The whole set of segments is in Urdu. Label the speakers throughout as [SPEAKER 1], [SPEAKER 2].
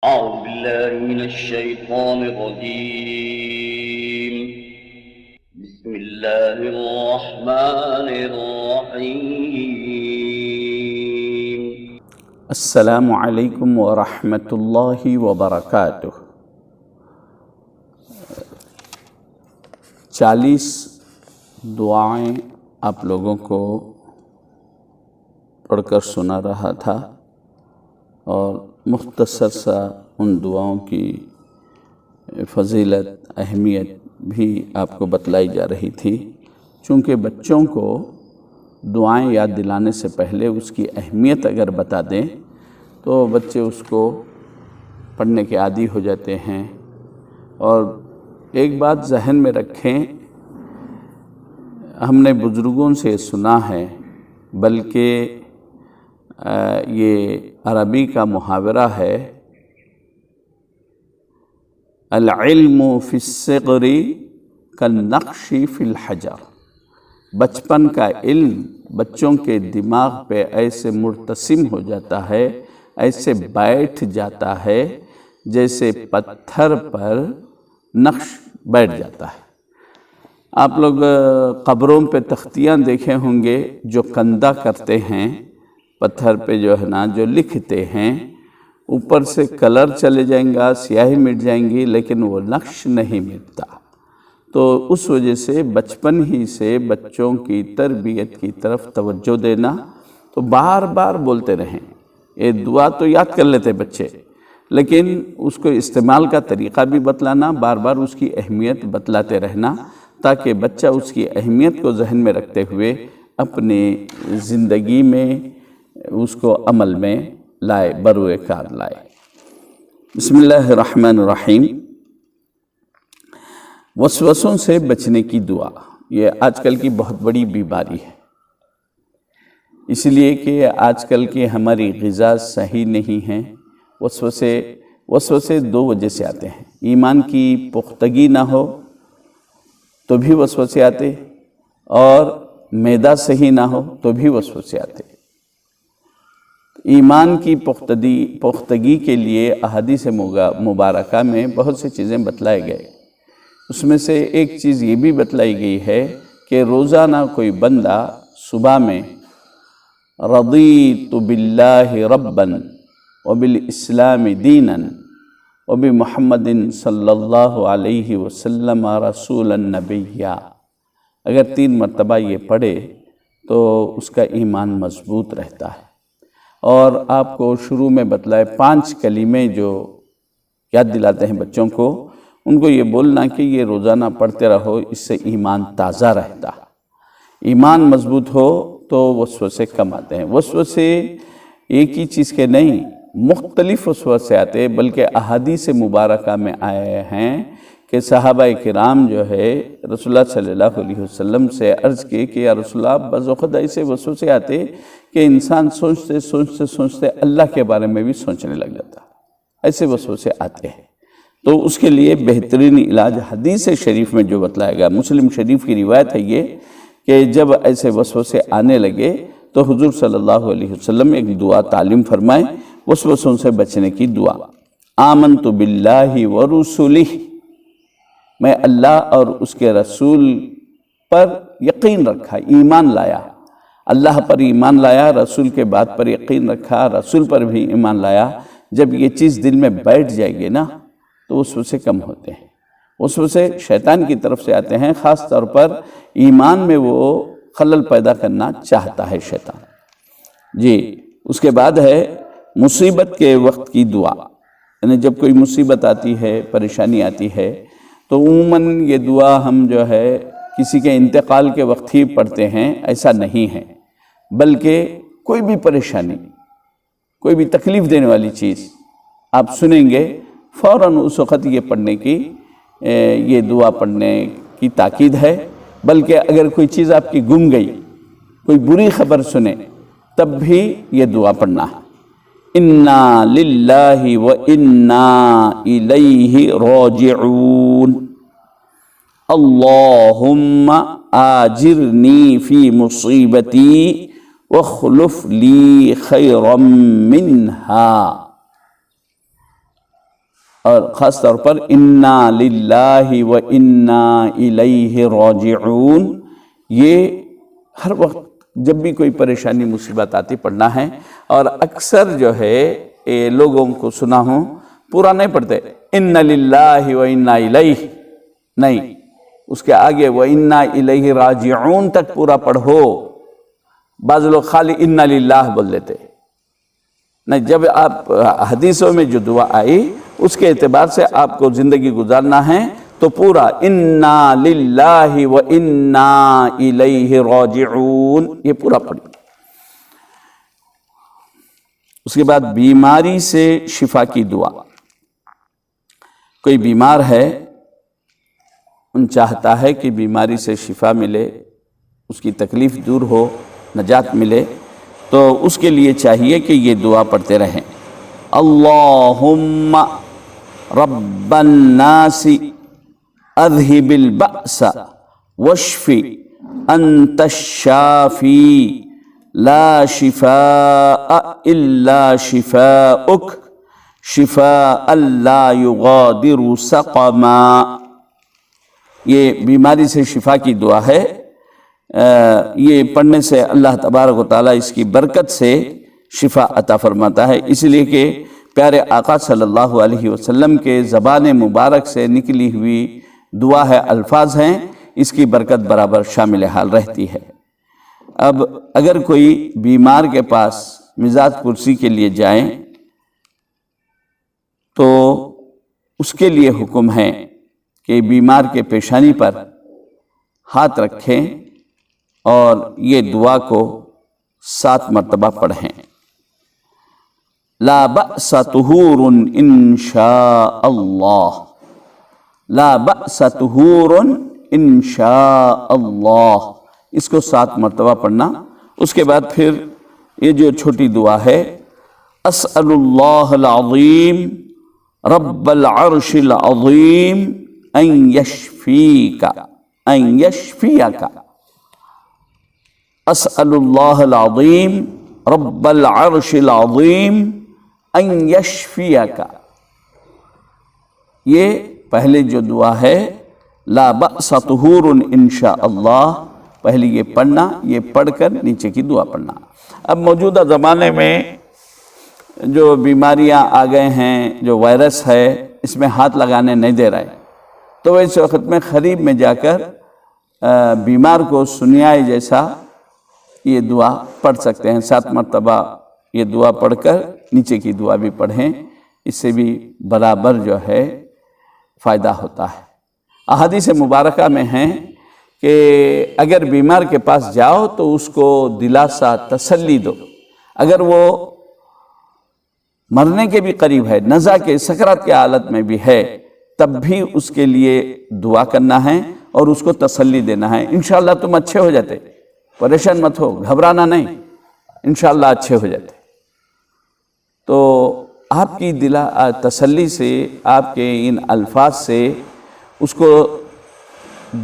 [SPEAKER 1] أعوذ بالله من الشيطان الرجيم. بسم الله الرحمن الرحيم.
[SPEAKER 2] السلام علیکم ورحمۃ اللہ وبرکاتہ۔ 40 دعائیں آپ لوگوں کو پڑھ کر سنا رہا تھا اور مختصر سا ان دعاؤں کی فضیلت اہمیت بھی آپ کو بتلائی جا رہی تھی۔ چونکہ بچوں کو دعائیں یاد دلانے سے پہلے اس کی اہمیت اگر بتا دیں تو بچے اس کو پڑھنے کے عادی ہو جاتے ہیں۔ اور ایک بات ذہن میں رکھیں، ہم نے بزرگوں سے سنا ہے، بلکہ یہ عربی کا محاورہ ہے، العلم فی الصغر کالنقش فی الحجر۔ بچپن کا علم بچوں کے دماغ پہ ایسے مرتسم ہو جاتا ہے، ایسے بیٹھ جاتا ہے جیسے پتھر پر نقش بیٹھ جاتا ہے۔ آپ لوگ قبروں پہ تختیاں دیکھے ہوں گے، جو کندہ کرتے ہیں پتھر پہ، جو ہے نا، جو لکھتے ہیں، اوپر سے کلر چلے جائیں گا، سیاہی مٹ جائیں گی، لیکن وہ نقش نہیں مٹتا۔ تو اس وجہ سے بچپن ہی سے بچوں کی تربیت کی طرف توجہ دینا، تو بار بار بولتے رہیں۔ یہ دعا تو یاد کر لیتے بچے، لیکن اس کو استعمال کا طریقہ بھی بتلانا، بار بار اس کی اہمیت بتلاتے رہنا، تاکہ بچہ اس کی اہمیت کو ذہن میں رکھتے ہوئے اپنی زندگی میں اس کو عمل میں لائے، بروئے کار لائے۔ بسم اللہ الرحمن الرحیم۔ وسوسوں سے بچنے کی دعا، یہ آج کل کی بہت بڑی بیماری ہے، اس لیے کہ آج کل کی ہماری غذا صحیح نہیں ہے۔ وسوسے دو وجہ سے آتے ہیں۔ ایمان کی پختگی نہ ہو تو بھی وسوسے آتے، اور معدہ صحیح نہ ہو تو بھی وسوسے آتے۔ ایمان کی پختگی کے لیے احادیث مبارکہ میں بہت سی چیزیں بتلائے گئے۔ اس میں سے ایک چیز یہ بھی بتلائی گئی ہے کہ روزانہ کوئی بندہ صبح میں رضیت باللہ ربا وبالاسلام دینا وبمحمد صلی اللہ علیہ وسلم رسولا نبیا، اگر 3 مرتبہ یہ پڑھے تو اس کا ایمان مضبوط رہتا ہے۔ اور آپ کو شروع میں بتلائے 5 کلمے جو یاد دلاتے ہیں بچوں کو، ان کو یہ بولنا کہ یہ روزانہ پڑھتے رہو، اس سے ایمان تازہ رہتا۔ ایمان مضبوط ہو تو وسوسے کم آتے ہیں۔ وسوسے ایک ہی چیز کے نہیں، مختلف وسوسے آتے، بلکہ احادیث مبارکہ میں آئے ہیں کہ صحابہ کرام جو ہے رسول اللہ صلی اللہ علیہ وسلم سے عرض کی کہ یا رسول اللہ، بعض اوقات ایسے وسوسے آتے کہ انسان سوچتے سوچتے سوچتے اللہ کے بارے میں بھی سوچنے لگ جاتا، ایسے وسوسے آتے ہیں۔ تو اس کے لیے بہترین علاج حدیث شریف میں جو بتلایا گیا، مسلم شریف کی روایت ہے یہ، کہ جب ایسے وسوسے آنے لگے تو حضور صلی اللہ علیہ وسلم ایک دعا تعلیم فرمائے، وسوسوں سے بچنے کی دعا۔ آمنت باللہ ورسلہ، میں اللہ اور اس کے رسول پر یقین رکھا، ایمان لایا، اللہ پر ایمان لایا، رسول کے بات پر یقین رکھا، رسول پر بھی ایمان لایا۔ جب یہ چیز دل میں بیٹھ جائے گی نا تو وسوسے کم ہوتے ہیں۔ وسوسے شیطان کی طرف سے آتے ہیں، خاص طور پر ایمان میں وہ خلل پیدا کرنا چاہتا ہے شیطان۔ جی، اس کے بعد ہے مصیبت کے وقت کی دعا، یعنی جب کوئی مصیبت آتی ہے، پریشانی آتی ہے، تو عموماً یہ دعا ہم جو ہے کسی کے انتقال کے وقت ہی پڑھتے ہیں، ایسا نہیں ہے، بلکہ کوئی بھی پریشانی، کوئی بھی تکلیف دینے والی چیز آپ سنیں گے، فوراً اس وقت یہ پڑھنے کی، یہ دعا پڑھنے کی تاکید ہے۔ بلکہ اگر کوئی چیز آپ کی گم گئی، کوئی بری خبر سنے، تب بھی یہ دعا پڑھنا ہے۔ انا للہ و انا الیہ راجعون، اللہم آجرنی فی مصیبتی واخلف لی خیرا منہا۔ اور خاص طور پر انا للہ و انا الیہ راجعون، یہ ہر وقت جب بھی کوئی پریشانی مصیبت آتی پڑھنا ہے۔ اور اکثر جو ہے لوگوں کو سنا ہوں پورا نہیں پڑھتے، انا للہ و انا الیہ نہیں، اس کے آگے و انا الیہ راجعون تک پورا پڑھو۔ بعض لوگ خالی انا للہ بول دیتے نہیں، جب آپ حدیثوں میں جو دعا آئی اس کے اعتبار سے آپ کو زندگی گزارنا ہے تو پورا انا للہ و انا الیہ راجعون یہ پورا پڑھیں۔ اس کے بعد بیماری سے شفا کی دعا۔ کوئی بیمار ہے، چاہتا ہے کہ بیماری سے شفا ملے، اس کی تکلیف دور ہو، نجات ملے، تو اس کے لیے چاہیے کہ یہ دعا پڑھتے رہیں۔ اللہم رب الناس اذہب البأس واشف انت الشافی لا شفاء الا شفاؤک شفاء لا یغادر سقما۔ یہ بیماری سے شفا کی دعا ہے۔ یہ پڑھنے سے اللہ تبارک و تعالیٰ اس کی برکت سے شفا عطا فرماتا ہے، اس لیے کہ پیارے آقا صلی اللہ علیہ وسلم کے زبان مبارک سے نکلی ہوئی دعا ہے، الفاظ ہیں، اس کی برکت برابر شامل حال رہتی ہے۔ اب اگر کوئی بیمار کے پاس مزاج پرسی کے لیے جائیں تو اس کے لیے حکم ہے کہ بیمار کے پیشانی پر ہاتھ رکھیں اور یہ دعا کو 7 مرتبہ پڑھیں۔ لا بأس طہور انشاء اللہ، لا بأس طہور انشاء اللہ، اس کو 7 مرتبہ پڑھنا۔ اس کے بعد پھر یہ جو چھوٹی دعا ہے، اسأل اللہ العظیم رب العرش العظیم ان یشفیک، ان یشفیک، اسأل اللہ العظیم رب العرش العظیم ان یشفیک۔ یہ پہلے جو دعا ہے لا بأس طہور انشاء اللہ، پہلی یہ پڑھنا، یہ پڑھ کر نیچے کی دعا پڑھنا۔ اب موجودہ زمانے میں جو بیماریاں آ گئے ہیں، جو وائرس ہے، اس میں ہاتھ لگانے نہیں دے رہے، تو اس وقت میں قریب میں جا کر بیمار کو سنیائے جیسا یہ دعا پڑھ سکتے ہیں۔ 7 مرتبہ یہ دعا پڑھ کر نیچے کی دعا بھی پڑھیں، اس سے بھی برابر جو ہے فائدہ ہوتا ہے۔ احادیث مبارکہ میں ہیں کہ اگر بیمار کے پاس جاؤ تو اس کو دلاسا، تسلی دو۔ اگر وہ مرنے کے بھی قریب ہے، نزع کے سکرات کے حالت میں بھی ہے، تب بھی اس کے لیے دعا کرنا ہے اور اس کو تسلی دینا ہے، انشاءاللہ تم اچھے ہو جاتے، پریشان مت ہو، گھبرانا نہیں، انشاءاللہ اچھے ہو جاتے۔ تو آپ کی تسلی سے، آپ کے ان الفاظ سے اس کو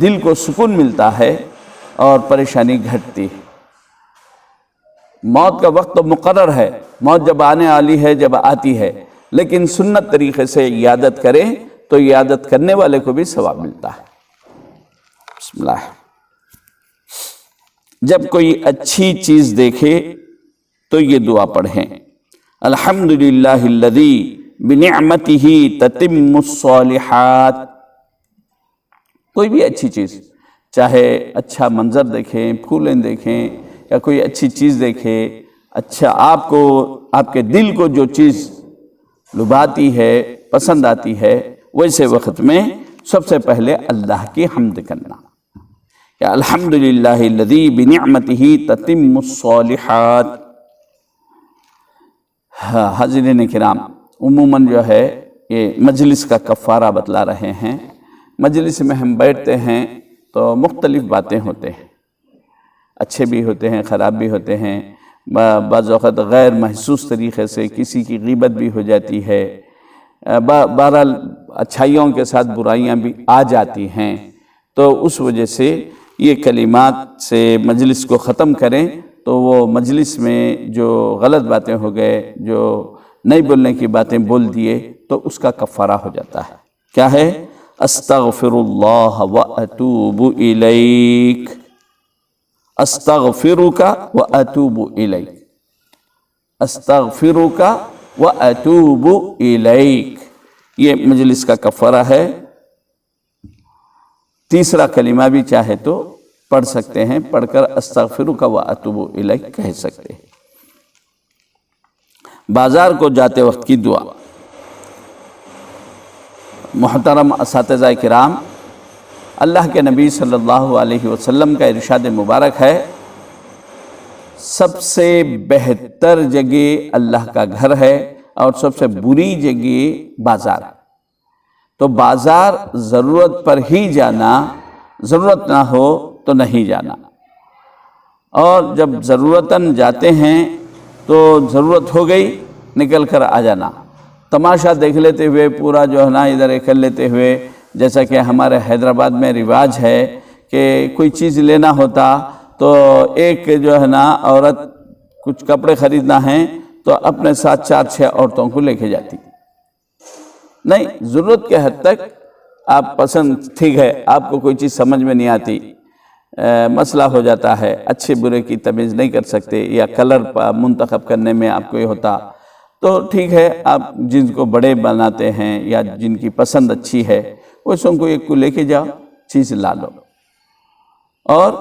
[SPEAKER 2] دل کو سکون ملتا ہے اور پریشانی گھٹتی ہے۔ موت کا وقت تو مقرر ہے، موت جب آنے والی ہے، جب آتی ہے، لیکن سنت طریقے سے عیادت کریں تو عیادت کرنے والے کو بھی ثواب ملتا ہے۔ بسم اللہ۔ جب کوئی اچھی چیز دیکھے تو یہ دعا پڑھیں، الحمدللہ الذی بنعمتہ تتم الصالحات۔ کوئی بھی اچھی چیز، چاہے اچھا منظر دیکھیں، پھولیں دیکھیں، یا کوئی اچھی چیز دیکھیں، اچھا آپ کو، آپ کے دل کو جو چیز لبھاتی ہے، پسند آتی ہے، ویسے وقت میں سب سے پہلے اللہ کی حمد کرنا، یا الحمدللہ الذی بنعمتہ تتم الصالحات۔ حاضرین کرام، عموماً جو ہے یہ مجلس کا کفارہ بتلا رہے ہیں۔ مجلس میں ہم بیٹھتے ہیں تو مختلف باتیں ہوتے ہیں، اچھے بھی ہوتے ہیں، خراب بھی ہوتے ہیں، بعض وقت غیر محسوس طریقے سے کسی کی غیبت بھی ہو جاتی ہے، بہرحال اچھائیوں کے ساتھ برائیاں بھی آ جاتی ہیں، تو اس وجہ سے یہ کلمات سے مجلس کو ختم کریں تو وہ مجلس میں جو غلط باتیں ہو گئے، جو نہیں بولنے کی باتیں بول دیے تو اس کا کفارہ ہو جاتا ہے. کیا ہے؟ استغفر اللہ واتوب الیک، استغفرک واتوب الیک، استغفرک واتوب الیک، یہ مجلس کا کفارہ ہے. تیسرا کلمہ بھی چاہے تو پڑھ سکتے ہیں، پڑھ کر استغفرک واتوب الیک کہہ سکتے ہیں. بازار کو جاتے وقت کی دعا. محترم اساتذہ کرام، اللہ کے نبی صلی اللہ علیہ وسلم کا ارشاد مبارک ہے، سب سے بہتر جگہ اللہ کا گھر ہے اور سب سے بری جگہ بازار. تو بازار ضرورت پر ہی جانا، ضرورت نہ ہو تو نہیں جانا. اور جب ضرورتاً جاتے ہیں تو ضرورت ہو گئی نکل کر آ جانا. تماشا دیکھ لیتے ہوئے پورا جو ہے نا ادھر کر لیتے ہوئے، جیسا کہ ہمارے حیدرآباد میں رواج ہے کہ کوئی چیز لینا ہوتا تو ایک جو ہے نا عورت کچھ کپڑے خریدنا ہے تو اپنے ساتھ 4-6 عورتوں کو لے کے جاتی. نہیں، ضرورت کے حد تک آپ پسند، ٹھیک ہے آپ کو کوئی چیز سمجھ میں نہیں آتی، مسئلہ ہو جاتا ہے، اچھے برے کی تمیز نہیں کر سکتے، یا کلر منتخب کرنے میں آپ کو یہ ہوتا، تو ٹھیک ہے آپ جن کو بڑے بناتے ہیں یا جن کی پسند اچھی ہے ویسوں کو ایک کو لے کے جاؤ، چیز لا لو. اور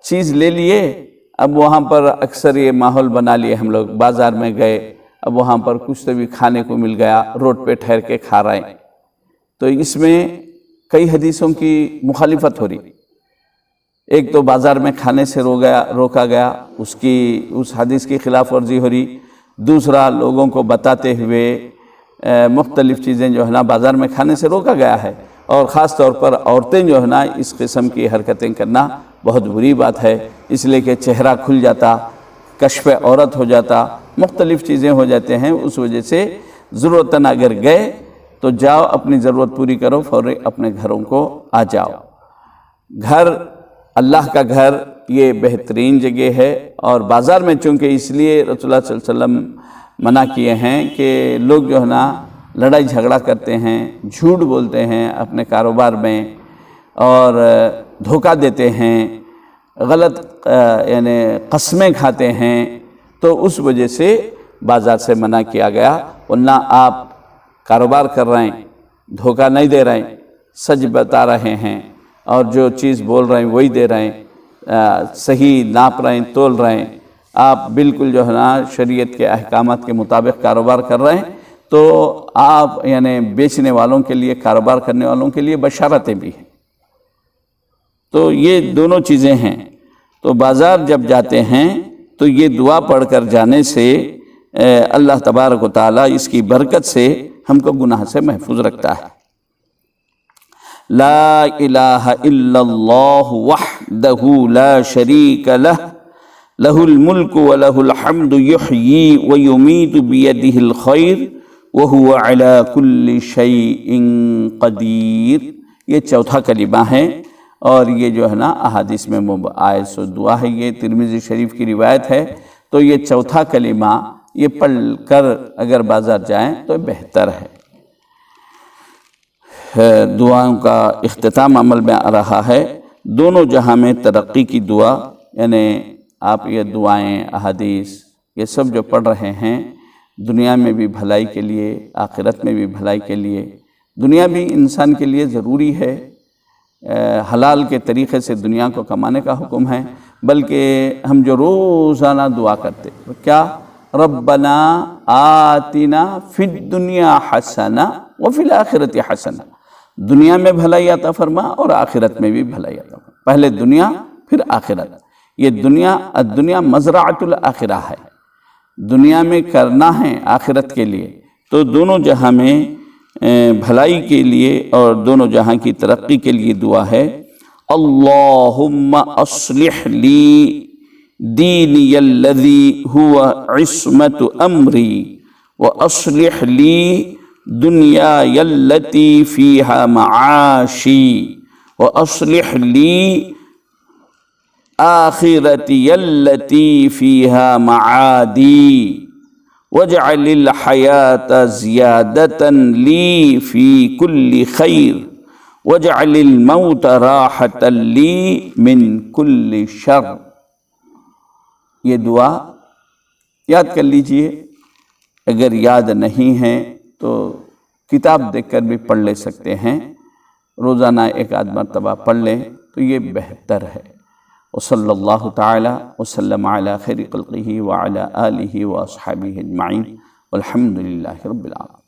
[SPEAKER 2] چیز لے لیے، اب وہاں پر اکثر یہ ماحول بنا لیے ہم لوگ، بازار میں گئے، اب وہاں پر کچھ تو بھی کھانے کو مل گیا، روڈ پہ ٹھہر کے کھا رہے ہیں. تو اس میں کئی حدیثوں کی مخالفت ہو رہی. ایک تو بازار میں کھانے سے روکا گیا، اس حدیث کی خلاف ورزی ہو رہی. دوسرا، لوگوں کو بتاتے ہوئے مختلف چیزیں جو ہے نا بازار میں کھانے سے روکا گیا ہے، اور خاص طور پر عورتیں جو ہے نا اس قسم کی حرکتیں کرنا بہت بری بات ہے، اس لیے کہ چہرہ کھل جاتا، کشف عورت ہو جاتا، مختلف چیزیں ہو جاتے ہیں. اس وجہ سے ضرورتاً اگر گئے تو جاؤ، اپنی ضرورت پوری کرو، فوری اپنے گھروں کو آ جاؤ. گھر، اللہ کا گھر، یہ بہترین جگہ ہے. اور بازار میں چونکہ اس لیے رسول اللہ صلی اللہ علیہ وسلم منع کیے ہیں کہ لوگ جو ہے نا لڑائی جھگڑا کرتے ہیں، جھوٹ بولتے ہیں اپنے کاروبار میں، اور دھوکہ دیتے ہیں، غلط یعنی قسمیں کھاتے ہیں. تو اس وجہ سے بازار سے منع کیا گیا. ورنہ آپ کاروبار کر رہے ہیں، دھوکہ نہیں دے رہے ہیں، سچ بتا رہے ہیں، اور جو چیز بول رہے ہیں وہی دے رہے ہیں، صحیح ناپ رہے ہیں، تول رہے ہیں، آپ بالکل جو ہے نا شریعت کے احکامات کے مطابق کاروبار کر رہے ہیں، تو آپ یعنی بیچنے والوں کے لیے، کاروبار کرنے والوں کے لیے بشارتیں بھی ہیں. تو یہ دونوں چیزیں ہیں. تو بازار جب جاتے ہیں تو یہ دعا پڑھ کر جانے سے اللہ تبارک و تعالیٰ اس کی برکت سے ہم کو گناہ سے محفوظ رکھتا ہے. لا الہ الا اللہ وحدہ لا شریک لہ، لہ الملک ولہ الحمد یحیی ویمیت بیدہ الخیر وہو علی کل شیء قدیر. یہ چوتھا کلمہ ہے، اور یہ جو ہے نا احادیث میں آئے سو دعا ہے. یہ ترمذی شریف کی روایت ہے. تو یہ چوتھا کلمہ یہ پڑھ کر اگر بازار جائیں تو بہتر ہے. دعاؤں کا اختتام عمل میں آ رہا ہے. دونوں جہاں میں ترقی کی دعا، یعنی آپ یہ دعائیں، احادیث، یہ سب جو پڑھ رہے ہیں، دنیا میں بھی بھلائی کے لیے، آخرت میں بھی بھلائی کے لیے. دنیا بھی انسان کے لیے ضروری ہے، حلال کے طریقے سے دنیا کو کمانے کا حکم ہے. بلکہ ہم جو روزانہ دعا کرتے کیا، ربنا آتنا فی الدنیا حسنہ وفی الآخرۃ حسنہ، دنیا میں بھلائی عطا فرما اور آخرت میں بھی بھلائی عطا فرما. پہلے دنیا پھر آخرت. یہ الدنیا مزرعۃ الآخرہ ہے، دنیا میں کرنا ہے آخرت کے لیے. تو دونوں جہاں میں بھلائی کے لیے اور دونوں جہاں کی ترقی کے لیے دعا ہے. اللہم اصلح لی دینی الذی هو عصمت امری واصلح لی دنیای التی فیہا معاشی واصلح لی آخرتی التی فیہا معادی واجعل الحیات زیادۃ لی فی کل خیر واجعل الموت راحۃ لی من کل شر۔ یہ دعا یاد کر لیجئے، اگر یاد نہیں ہے تو کتاب دیکھ کر بھی پڑھ لے سکتے ہیں، روزانہ ایک آدھ مرتبہ پڑھ لیں تو یہ بہتر ہے۔ وصلی اللہ تعالی وسلم علی خیر خلقہ وعلی آلہ واصحابہ اجمعین والحمد للہ رب العالمین۔